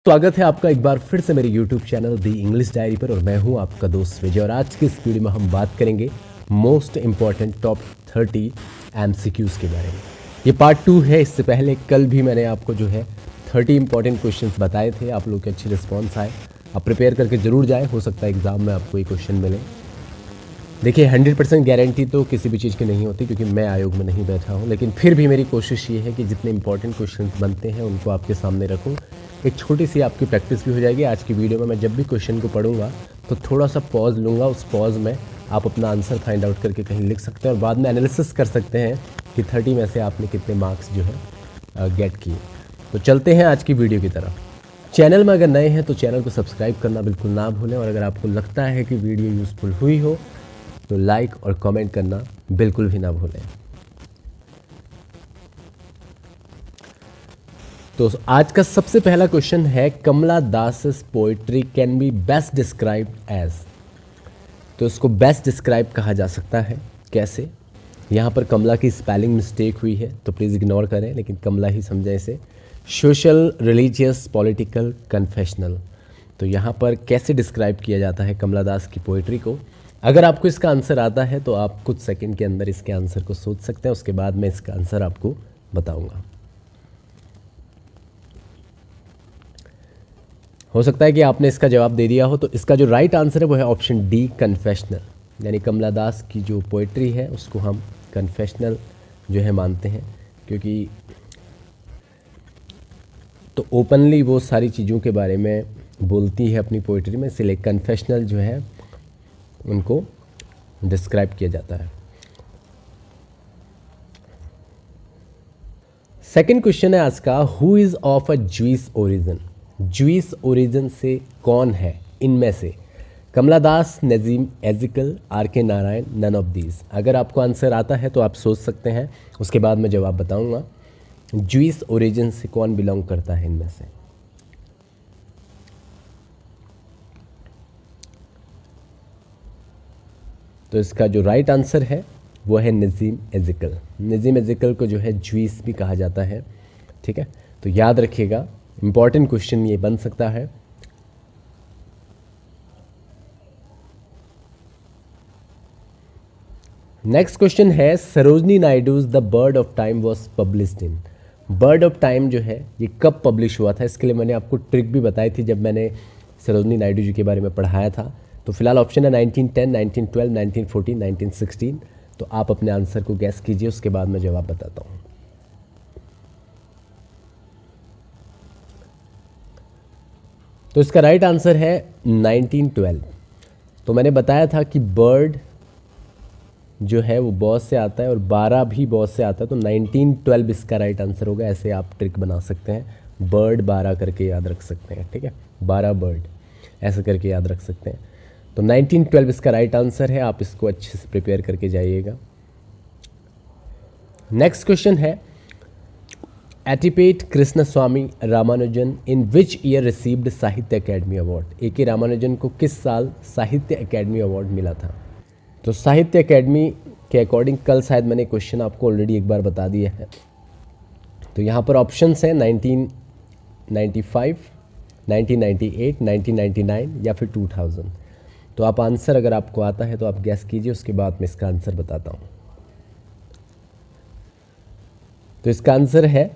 स्वागत है आपका एक बार फिर से मेरे YouTube चैनल दी इंग्लिश डायरी पर। और मैं हूं आपका दोस्त विजय। और आज की इस वीडियो में हम बात करेंगे मोस्ट इम्पॉर्टेंट टॉप 30 MCQs के बारे में। ये पार्ट 2 है। इससे पहले कल भी मैंने आपको जो है 30 इंपॉर्टेंट क्वेश्चंस बताए थे। आप लोग के अच्छे रिस्पॉन्स आए। आप प्रिपेयर करके ज़रूर जाएँ, हो सकता है एग्ज़ाम में आपको ये क्वेश्चन मिले। देखिए 100% गारंटी तो किसी भी चीज़ की नहीं होती, क्योंकि मैं आयोग में नहीं बैठा हूँ, लेकिन फिर भी मेरी कोशिश ये है कि जितने इंपॉर्टेंट क्वेश्चंस बनते हैं उनको आपके सामने रखूँ। एक छोटी सी आपकी प्रैक्टिस भी हो जाएगी। आज की वीडियो में मैं जब भी क्वेश्चन को पढ़ूंगा तो थोड़ा सा पॉज लूँगा। उस पॉज में आप अपना आंसर फाइंड आउट करके कहीं लिख सकते हैं और बाद में एनालिसिस कर सकते हैं कि 30 में से आपने कितने मार्क्स जो है गेट किए। तो चलते हैं आज की वीडियो की तरफ। चैनल में अगर नए हैं तो चैनल को सब्सक्राइब करना बिल्कुल ना भूलें। और अगर आपको लगता है कि वीडियो यूज़फुल हुई हो तो लाइक और कमेंट करना बिल्कुल भी ना भूलें। तो आज का सबसे पहला क्वेश्चन है, Kamala Das poetry can be best described as. तो इसको बेस्ट डिस्क्राइब कहा जा सकता है कैसे? यहाँ पर कमला की स्पेलिंग मिस्टेक हुई है तो प्लीज़ इग्नोर करें, लेकिन कमला ही समझें इसे। Social, religious, political, confessional. तो यहाँ पर कैसे डिस्क्राइब किया जाता है कमला दास की पोइट्री को? अगर आपको इसका आंसर आता है तो आप कुछ सेकंड के अंदर इसके आंसर को सोच सकते हैं। उसके बाद मैं इसका आंसर आपको बताऊंगा। हो सकता है कि आपने इसका जवाब दे दिया हो। तो इसका जो राइट आंसर है वो है ऑप्शन डी, कन्फेशनल। यानी कमला दास की जो पोइट्री है उसको हम कन्फेशनल जो है मानते हैं, क्योंकि तो ओपनली वो सारी चीज़ों के बारे में बोलती है अपनी पोइट्री में, इसलिए कन्फेशनल जो है उनको डिस्क्राइब किया जाता है। सेकंड क्वेश्चन है आज का, who is of a Jewish origin. Jewish origin से कौन है इनमें से? कमला दास, नजीम एजिकल, आर के नारायण, नन ऑफ दीज। अगर आपको आंसर आता है तो आप सोच सकते हैं, उसके बाद मैं जवाब बताऊंगा। ज्यूइश ओरिजिन से कौन बिलोंग करता है इनमें से? तो इसका जो राइट आंसर है वो है नजीम एजिकल। नजीम एजिकल को जो है ज्यूइश भी कहा जाता है। ठीक है, तो याद रखिएगा, इंपॉर्टेंट क्वेश्चन ये बन सकता है। नेक्स्ट क्वेश्चन है, Sarojini Naidu's the bird of time was published in. Bird of time जो है ये कब पब्लिश हुआ था? इसके लिए मैंने आपको ट्रिक भी बताई थी जब मैंने सरोजनी नायडू जी के बारे में पढ़ाया था। तो फिलहाल ऑप्शन है 1910, 1912, 1914, 1916। तो आप अपने आंसर को गैस कीजिए, उसके बाद मैं जवाब बताता हूँ। तो इसका राइट आंसर है 1912। तो मैंने बताया था कि बर्ड जो है वो बॉस से आता है और 12 भी बॉस से आता है, तो 1912 इसका राइट आंसर होगा। ऐसे आप ट्रिक बना सकते हैं, बर्ड 12 करके याद रख सकते हैं। ठीक है, 12 बर्ड ऐसे करके याद रख सकते हैं। तो 1912 इसका राइट आंसर है। आप इसको अच्छे से प्रिपेयर करके जाइएगा। नेक्स्ट क्वेश्चन है, एटिपेट कृष्णस्वामी रामानुजन इन विच ईयर रिसीव्ड साहित्य अकेडमी अवार्ड। ए के रामानुजन को किस साल साहित्य अकेडमी अवार्ड मिला था? तो साहित्य अकेडमी के अकॉर्डिंग कल शायद मैंने क्वेश्चन आपको ऑलरेडी एक बार बता दिया है। तो यहाँ पर ऑप्शंस हैं 1995, 1998, 1999 या फिर 2000। तो आप आंसर अगर आपको आता है तो आप गैस कीजिए, उसके बाद मैं इसका आंसर बताता हूँ। तो इसका आंसर है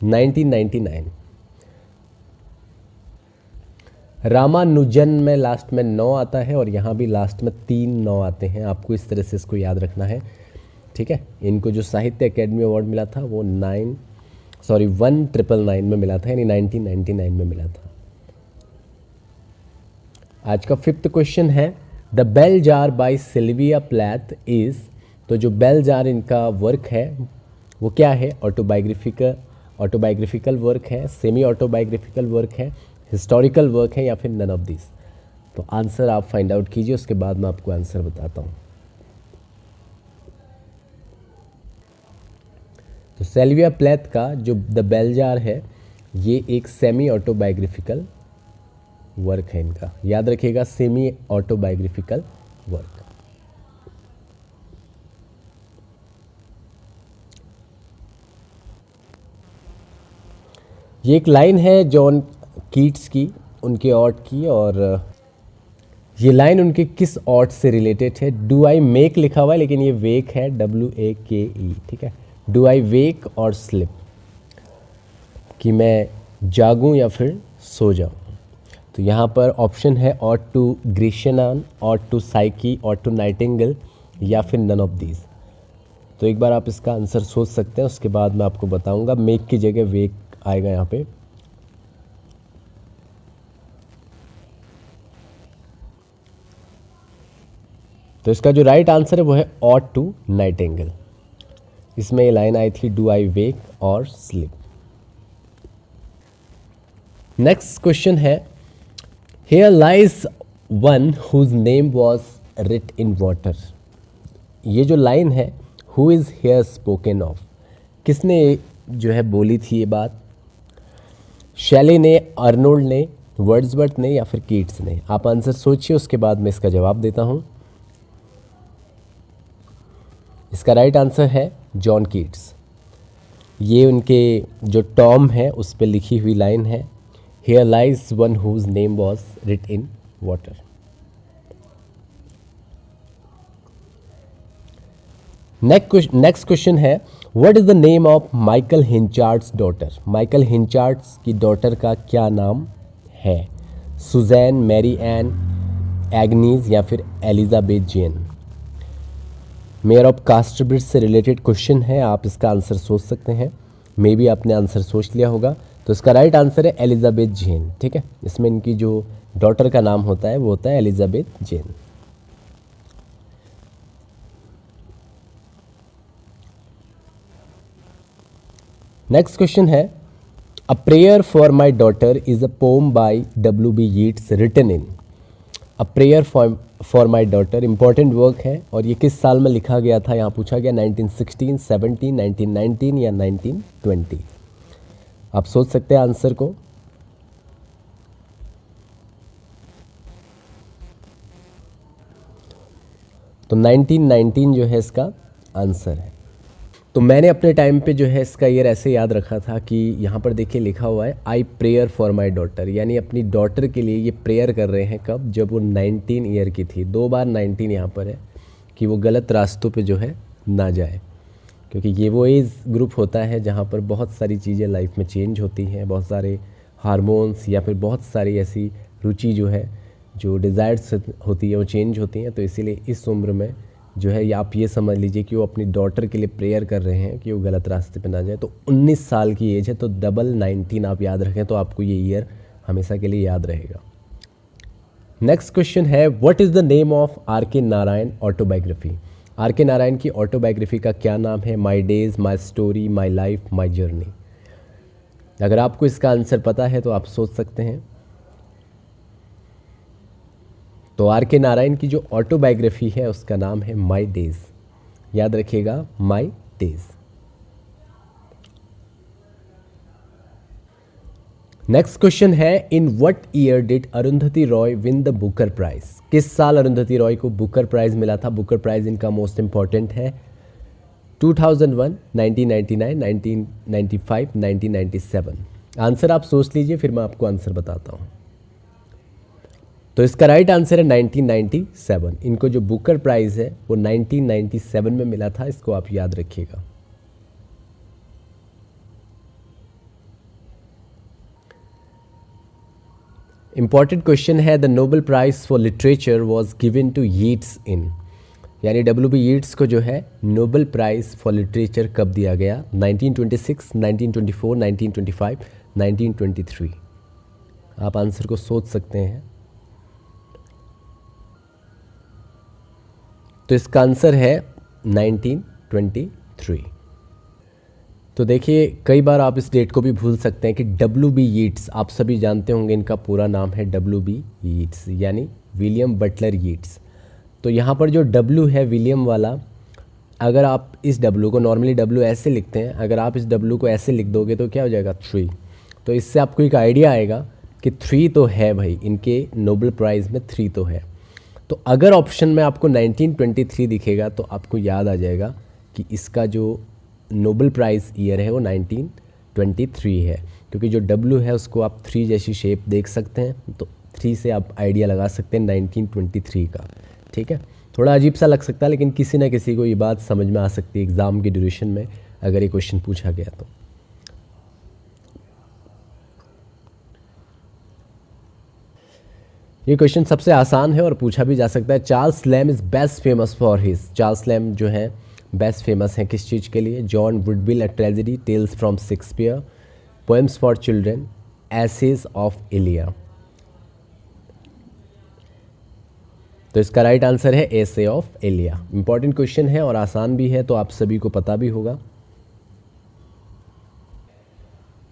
1999। रामानुजन में लास्ट में 9 आता है और यहाँ भी लास्ट में 3 9 आते हैं। आपको इस तरह से इसको याद रखना है। ठीक है, इनको जो साहित्य अकेडमी अवार्ड मिला था वो 1999 में मिला था, यानी 1999 में मिला था। आज का फिफ्थ क्वेश्चन है, the bell jar by Sylvia Plath is. तो जो बेल जार इनका वर्क है वो क्या है? ऑटोबायोग्राफिकल वर्क है, सेमी ऑटोबायोग्राफिकल वर्क है, हिस्टोरिकल वर्क है, या फिर नन ऑफ दिस। तो आंसर आप फाइंड आउट कीजिए, उसके बाद मैं आपको आंसर बताता हूँ। तो सिल्विया प्लैथ का जो द बेल जार है ये एक सेमी ऑटोबायोग्राफिकल वर्क है इनका। याद रखिएगा, सेमी ऑटोबायोग्राफिकल वर्क। ये एक लाइन है जॉन कीट्स की, उनके ऑट की, और ये लाइन उनके किस ऑट से रिलेटेड है? डू आई मेक लिखा हुआ है लेकिन ये वेक है, WAKE, ठीक है। डू आई वेक और स्लिप, कि मैं जागूं या फिर सो जाऊं। तो यहाँ पर ऑप्शन है ode to Grecian urn, ode to Psyche, ode to nightingale, या फिर नन ऑफ दीज। तो एक बार आप इसका आंसर सोच सकते हैं, उसके बाद मैं आपको बताऊंगा। मेक की जगह वेक आएगा यहाँ पे। तो इसका जो राइट आंसर है वो है ऑट टू नाइटिंगेल। इसमें ये लाइन आई थी, डू आई वेक और स्लीप। नेक्स्ट क्वेश्चन है, here lies one whose name was writ in water. ये जो लाइन है, who is here spoken of, किसने जो है बोली थी ये बात? शैले ने, अर्नोल्ड ने, वर्ड्सवर्थ ने, या फिर कीट्स ने? आप आंसर सोचिए, उसके बाद मैं इसका जवाब देता हूं। इसका राइट आंसर है जॉन कीट्स। ये उनके जो टॉम है उस पर लिखी हुई लाइन है, here lies one whose name was writ in water. Next question है, what is the name of Michael Henchard's daughter. Michael Henchard's की डॉटर का क्या नाम है? सुजैन, मैरी एन, एग्नीज, या फिर Elizabeth Jane? Mayor of Casterbridge से related question है, आप इसका आंसर सोच सकते हैं। मे बी आपने आंसर सोच लिया होगा। तो इसका राइट आंसर है एलिजाबेथ जेन, ठीक है। इसमें इनकी जो डॉटर का नाम होता है वो होता है एलिजाबेथ जेन। नेक्स्ट क्वेश्चन है, a prayer for my daughter is a poem by W.B. Yeats written in. A prayer for my daughter important work है, और ये किस साल में लिखा गया था? यहाँ पूछा गया 1916, 17, 1919 या 1920। आप सोच सकते हैं आंसर को। तो 1919 जो है इसका आंसर है। तो मैंने अपने टाइम पे जो है इसका ईयर ऐसे याद रखा था कि यहाँ पर देखिए लिखा हुआ है आई प्रेयर फॉर माई डॉटर, यानी अपनी डॉटर के लिए ये प्रेयर कर रहे हैं कब? जब वो 19 ईयर की थी। 2 बार 19 यहाँ पर है कि वो गलत रास्तों पे जो है ना जाए, क्योंकि ये वो एज ग्रुप होता है जहाँ पर बहुत सारी चीज़ें लाइफ में चेंज होती हैं, बहुत सारे हार्मोन्स या फिर बहुत सारी ऐसी रुचि जो है, जो डिज़ायर्स होती है वो चेंज होती हैं। तो इसीलिए इस उम्र में जो है, या आप ये समझ लीजिए कि वो अपनी डॉटर के लिए प्रेयर कर रहे हैं कि वो गलत रास्ते पे ना जाए। तो 19 साल की एज है, तो डबल 19 आप याद रखें तो आपको ये ईयर हमेशा के लिए याद रहेगा। नेक्स्ट क्वेश्चन है, what is the name of R.K. Narayan autobiography. R.K. Narayan की ऑटोबायोग्राफी का क्या नाम है? My days, my story, my life, my journey. अगर आपको इसका आंसर पता है तो आप सोच सकते हैं। तो R.K. नारायण की जो ऑटोबायोग्राफी है उसका नाम है माई डेज। याद रखिएगा, माई डेज। नेक्स्ट क्वेश्चन है, in what year did Arundhati Roy win the Booker Prize. किस साल अरुंधति रॉय को बुकर प्राइज मिला था? बुकर प्राइज इनका मोस्ट इंपॉर्टेंट है। 2001, 1999, 1995, 1997। आंसर आप सोच लीजिए, फिर मैं आपको आंसर बताता हूँ। तो इसका राइट आंसर है 1997। इनको जो बुकर प्राइज है वो 1997 में मिला था, इसको आप याद रखिएगा। इंपॉर्टेंट क्वेश्चन है, the Nobel prize for literature was given to Yeats in. यानी W.B. यीट्स को जो है नोबेल प्राइज फॉर लिटरेचर कब दिया गया? 1926, 1924, 1925, 1923। आप आंसर को सोच सकते हैं। तो इसका आंसर है 1923। तो देखिए, कई बार आप इस डेट को भी भूल सकते हैं कि W.B. यीट्स, आप सभी जानते होंगे इनका पूरा नाम है W.B. यीट्स, यानी विलियम बटलर यीट्स। तो यहाँ पर जो W है विलियम वाला, अगर आप इस W को, नॉर्मली W ऐसे लिखते हैं, अगर आप इस W को ऐसे लिख दोगे तो क्या हो जाएगा? 3। तो इससे आपको एक आइडिया आएगा कि 3 तो है भाई, इनके नोबेल प्राइज़ में 3 तो है। तो अगर ऑप्शन में आपको 1923 दिखेगा तो आपको याद आ जाएगा कि इसका जो नोबेल प्राइज़ ईयर है वो 1923 है, क्योंकि जो W है उसको आप 3 जैसी शेप देख सकते हैं, तो 3 से आप आइडिया लगा सकते हैं 1923 का। ठीक है, थोड़ा अजीब सा लग सकता है, लेकिन किसी ना किसी को ये बात समझ में आ सकती है एग्ज़ाम की ड्यूरेशन में अगर ये क्वेश्चन पूछा गया तो। ये क्वेश्चन सबसे आसान है और पूछा भी जा सकता है। Charles Lamb is best famous for his. Charles Lamb जो है बेस्ट फेमस हैं किस चीज़ के लिए? John Woodvil, a tragedy, tales from Shakespeare, poems for children, essays of Elia. तो इसका राइट आंसर है essay of Elia. Important question है और आसान भी है, तो आप सभी को पता भी होगा।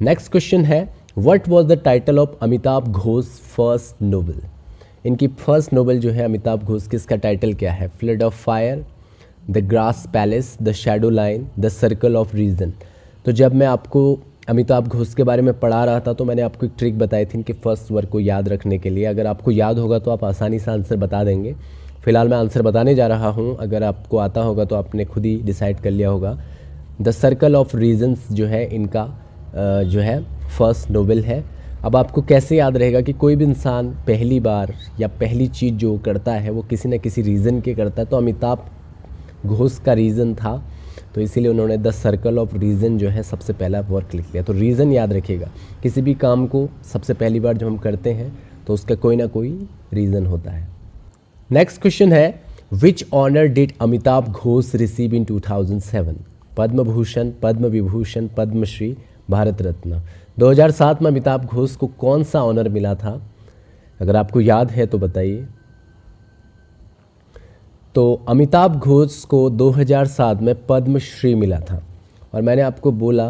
नेक्स्ट क्वेश्चन है, what was the title of Amitav Ghosh first novel? इनकी फर्स्ट नोवेल जो है अमिताभ घोष की, इसका टाइटल क्या है? Flood of fire, the grass palace, the shadow line, the circle of reason. तो जब मैं आपको अमिताभ घोष के बारे में पढ़ा रहा था तो मैंने आपको एक ट्रिक बताई थी इनके फर्स्ट वर्ड को याद रखने के लिए। अगर आपको याद होगा तो आप आसानी से आंसर बता देंगे। फिलहाल मैं आंसर बताने जा रहा हूँ, अगर आपको आता होगा तो आपने खुद ही डिसाइड कर लिया होगा। द सर्कल ऑफ रीजन्स जो है इनका जो है फर्स्ट नोवेल है। अब आपको कैसे याद रहेगा कि कोई भी इंसान पहली बार या पहली चीज़ जो करता है वो किसी न किसी रीज़न के करता है, तो अमिताभ घोष का रीज़न था, तो इसीलिए उन्होंने द सर्कल ऑफ रीज़न जो है सबसे पहला वर्क लिख लिया। तो रीज़न याद रखिएगा, किसी भी काम को सबसे पहली बार जो हम करते हैं तो उसका कोई ना कोई रीज़न होता है। नेक्स्ट क्वेश्चन है, which honour did Amitabh Ghosh receive in 2007? Padma Bhushan, Padma Vibhushan, Padmashri, Bharat Ratna. 2007 में अमिताभ घोष को कौन सा ऑनर मिला था? अगर आपको याद है तो बताइए। तो अमिताभ घोष को 2007 में पद्मश्री मिला था, और मैंने आपको बोला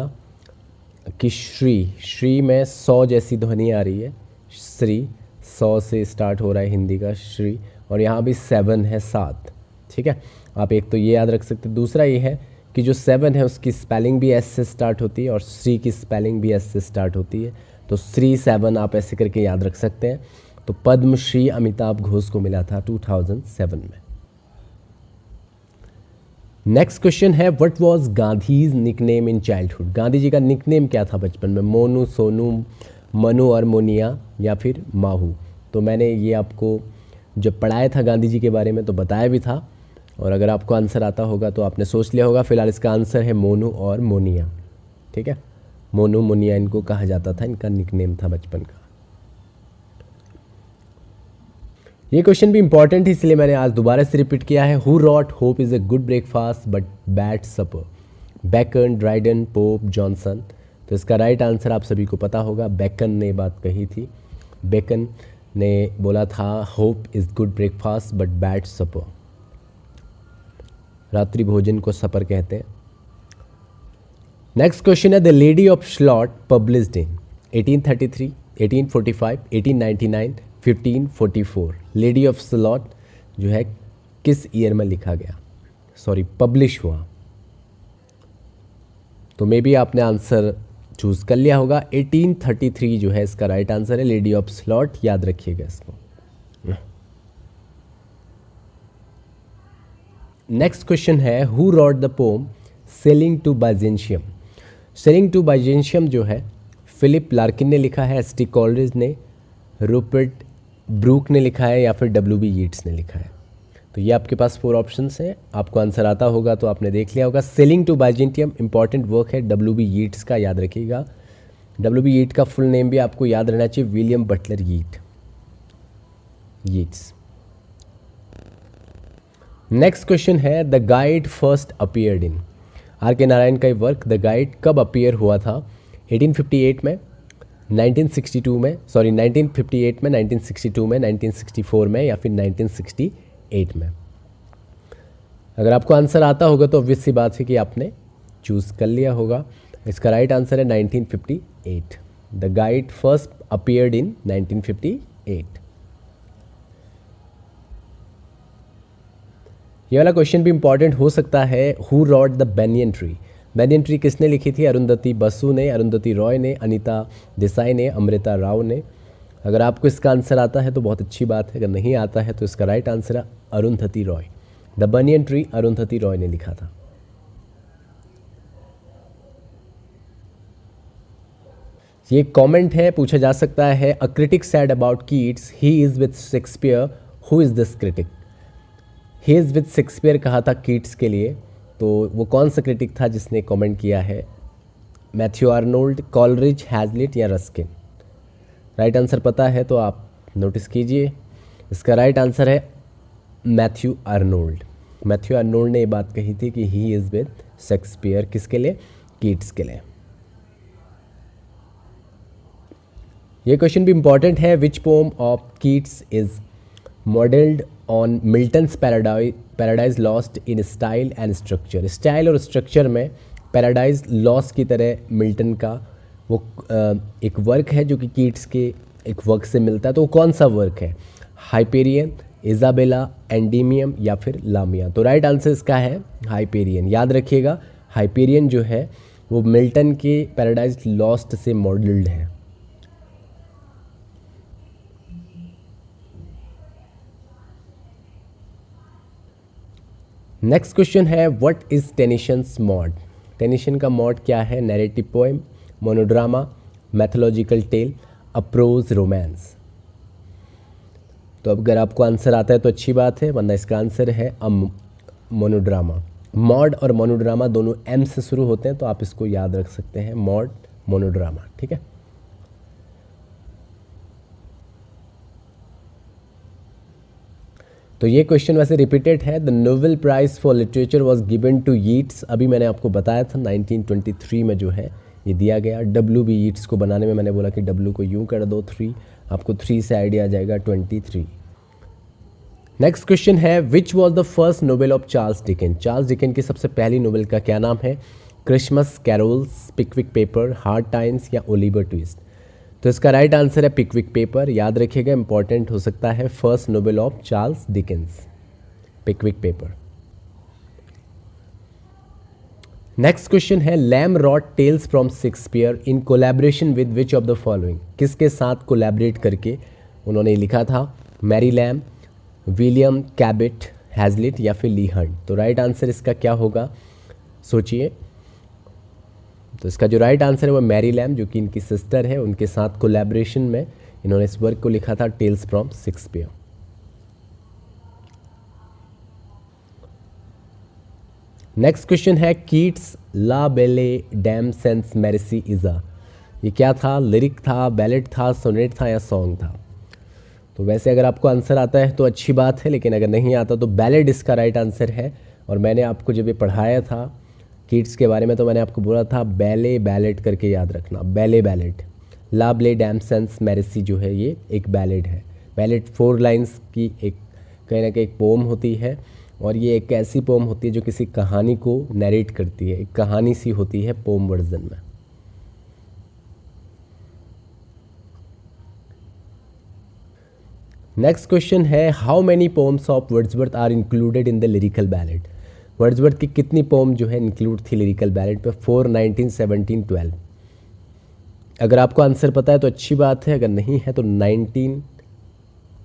कि श्री में 100 जैसी ध्वनि आ रही है। श्री 100 से स्टार्ट हो रहा है हिंदी का श्री, और यहाँ भी 7 है, 7। ठीक है, आप एक तो ये याद रख सकते हैं। दूसरा ये है कि जो 7 है उसकी स्पेलिंग भी एस से स्टार्ट होती है और श्री की स्पेलिंग भी एस से स्टार्ट होती है, तो श्री 7 आप ऐसे करके याद रख सकते हैं। तो पद्मश्री अमिताभ घोष को मिला था 2007 में। नेक्स्ट क्वेश्चन है, what was Gandhi's nickname in childhood? Gandhi ji का निकनेम क्या था बचपन में? मोनू, सोनू, मनु और मोनिया, या फिर माहू? तो मैंने ये आपको जब पढ़ाया था गांधी जी के बारे में तो बताया भी था, और अगर आपको आंसर आता होगा तो आपने सोच लिया होगा। फिलहाल इसका आंसर है मोनू और मोनिया। ठीक है, मोनू मोनिया इनको कहा जाता था, इनका निकनेम था बचपन का। ये क्वेश्चन भी इंपॉर्टेंट है इसलिए मैंने आज दोबारा से रिपीट किया है। Who wrote hope is a good breakfast but bad supper? Bacon, Dryden, Pope, Johnson. तो इसका राइट आंसर आप सभी को पता होगा, बैकन ने बात कही थी। बैकन ने बोला था hope is good breakfast but bad supper. रात्रि भोजन को सपर कहते हैं। नेक्स्ट क्वेश्चन है, the lady of Shalott published in 1833, 1845, 1899, 1544। Lady of Shalott जो है किस ईयर में लिखा गया, पब्लिश हुआ? तो मे बी आपने आंसर चूज कर लिया होगा। 1833 जो है इसका राइट आंसर है, लेडी ऑफ स्लॉट, याद रखिएगा इसको। नेक्स्ट क्वेश्चन है, who wrote the poem sailing to Byzantium? Sailing to Byzantium जो है फिलिप लार्किन ने लिखा है, एस टी कॉलरिज ने, रूपर्ट ब्रूक ने लिखा है, या फिर W.B. यीट्स ने लिखा है? तो ये आपके पास 4 ऑप्शंस हैं, आपको आंसर आता होगा तो आपने देख लिया होगा। Sailing to Byzantium important work है W.B. यीट्स का, याद रखिएगा। W.B. यीट का फुल नेम भी आपको याद रहना चाहिए, William Butler Yeats. Next question है, the guide first appeared in? R.K. Narayan का वर्क द गाइड कब अपीयर हुआ था? 1858 में, 1962 में, 1958 में, 1962 में, 1964 में, या फिर 1968 में? अगर आपको आंसर आता होगा तो ऑब्वियस सी बात है कि आपने चूज़ कर लिया होगा। इसका राइट आंसर है 1958। द गाइड फर्स्ट अपीयर्ड इन 1958। ये वाला क्वेश्चन भी इंपॉर्टेंट हो सकता है। Who wrote the banyan tree? Banyan tree किसने लिखी थी? अरुंधति बसु ने, अरुंधति रॉय ने, अनीता देसाई ने, अमृता राव ने? अगर आपको इसका आंसर आता है तो बहुत अच्छी बात है, अगर नहीं आता है तो इसका राइट आंसर है Arundhati Roy. The banyan tree Arundhati Roy ने लिखा था। ये कमेंट है, पूछा जा सकता है अ critic said about Keats he is with Shakespeare, who is this critic. He is with Shakespeare कहा था कीट्स के लिए, तो वो कौन सा क्रिटिक था जिसने कमेंट किया है? मैथ्यू आर्नोल्ड, कॉलरिज, हैजलिट या रस्किन? राइट आंसर पता है तो आप नोटिस कीजिए। इसका राइट आंसर है मैथ्यू आर्नोल्ड। मैथ्यू आर्नोल्ड ने ये बात कही थी कि ही इज़ विद शेक्सपियर, किसके लिए? कीट्स के लिए। ये क्वेश्चन भी इंपॉर्टेंट है। Which poem of Keats is modelled on Milton's paradise lost in style and structure? Style और स्ट्रक्चर में पैराडाइज लॉस्ट की तरह मिल्टन का वो एक वर्क है जो कि कीट्स के एक वर्क से मिलता है, तो वो कौन सा वर्क है? हाइपेरियन, इजाबेला, एंडीमियम या फिर लामिया? तो राइट आंसर इसका है हाइपेरियन। याद रखिएगा, हाइपेरियन जो है वो मिल्टन के पैराडाइज लॉस्ट से मॉडल्ड है। नेक्स्ट क्वेश्चन है what is Tennyson's Maud? Tennyson का मॉड क्या है? Narrative poem, monodrama, mythological tale, a prose romance? तो अगर आपको आंसर आता है तो अच्छी बात है, वरना इसका आंसर है मोनोड्रामा। मॉड और मोनोड्रामा दोनों एम से शुरू होते हैं, तो आप इसको याद रख सकते हैं, मॉड मोनोड्रामा। ठीक है। तो ये क्वेश्चन वैसे रिपीटेड है। The Nobel prize for literature was given to Yeats. अभी मैंने आपको बताया था 1923 में जो है ये दिया गया। डब्ल्यू बी यीट्स को बनाने में मैंने बोला कि डब्ल्यू को यूं कर दो 3, आपको 3 से आइडिया आ जाएगा 23। नेक्स्ट क्वेश्चन है which was the first novel of Charles Dickens? Charles Dickens की सबसे पहली नोबेल का क्या नाम है? Christmas carols, Pickwick paper, hard times या ओलिवर ट्विस्ट? तो इसका राइट आंसर है पिकविक पेपर। याद रखिएगा, इंपॉर्टेंट हो सकता है। First novel of Charles Dickens, Pickwick paper. Next question है Lamb wrote tales from Shakespeare in collaboration with which of the following? किसके साथ कोलैबोरेट करके उन्होंने लिखा था? Mary Lamb, William Cobbett, Hazlitt या फिर ली हंट? तो राइट आंसर इसका क्या होगा, सोचिए। तो इसका जो राइट आंसर है वो मैरी लैम, जो कि इनकी सिस्टर है, उनके साथ कोलैबोरेशन में इन्होंने इस वर्क को लिखा था, tales from Shakespeare. Next question है Keats la belle dame sense मेरिसी इज़ा। ये क्या था? लिरिक था, बैलेट था, सोनेट था या सॉन्ग था? तो वैसे अगर आपको आंसर आता है तो अच्छी बात है, लेकिन अगर नहीं आता तो बैलेट इसका राइट आंसर है। और मैंने आपको जब ये पढ़ाया था कीट्स के बारे में तो मैंने आपको बोला था बैले बैलेट करके याद रखना, बैले बैलेट। ला बेले डैम सेंस मेरिसी जो है ये एक बैलेट है। बैलेट 4 लाइन्स की एक कहीं ना कहीं एक पोम होती है, और ये एक ऐसी पोम होती है जो किसी कहानी को नरेट करती है, एक कहानी सी होती है पोम वर्जन में। नेक्स्ट क्वेश्चन है how many poems of Wordsworth are included in the lyrical ballad? Wordsworth की कितनी पोम जो है इंक्लूड थी लिरिकल बैलेट पे? 4, 19, 17, 12? अगर आपको आंसर पता है तो अच्छी बात है, अगर नहीं है तो 19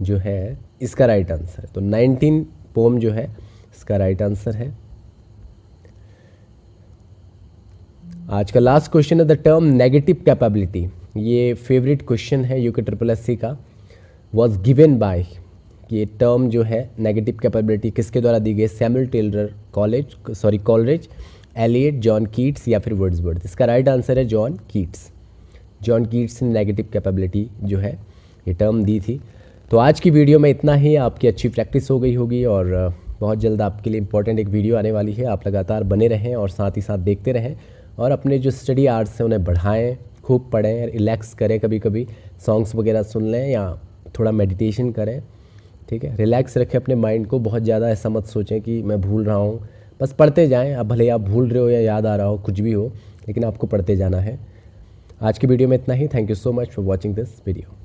जो है इसका राइट आंसर है। तो 19 पोम जो है इसका राइट आंसर है। आज का लास्ट क्वेश्चन है द टर्म नेगेटिव कैपेबिलिटी। ये फेवरेट क्वेश्चन है यूके SSC का। वॉज गिवन बाय, ये टर्म जो है नेगेटिव कैपेबिलिटी किसके द्वारा दी गई? Samuel Taylor Coleridge, Eliot, John Keats या फिर वर्ड्सवर्थ? इसका राइट आंसर है जॉन कीट्स। जॉन कीट्स ने नेगेटिव कैपेबिलिटी जो है ये टर्म दी थी। तो आज की वीडियो में इतना ही। आपकी अच्छी प्रैक्टिस हो गई होगी और बहुत जल्द आपके लिए इंपॉर्टेंट एक वीडियो आने वाली है। आप लगातार बने रहें और साथ ही साथ देखते रहें, और अपने जो स्टडी आवर्स हैं उन्हें बढ़ाएं, खूब पढ़ें, रिलैक्स करें, कभी कभी सॉन्ग्स वगैरह सुन लें या थोड़ा मेडिटेशन करें। ठीक है, रिलैक्स रखें अपने माइंड को। बहुत ज़्यादा ऐसा मत सोचें कि मैं भूल रहा हूँ, बस पढ़ते जाएं। अब भले आप भूल रहे हो या याद आ रहा हो, कुछ भी हो, लेकिन आपको पढ़ते जाना है। आज की वीडियो में इतना ही। Thank you so much for watching this video.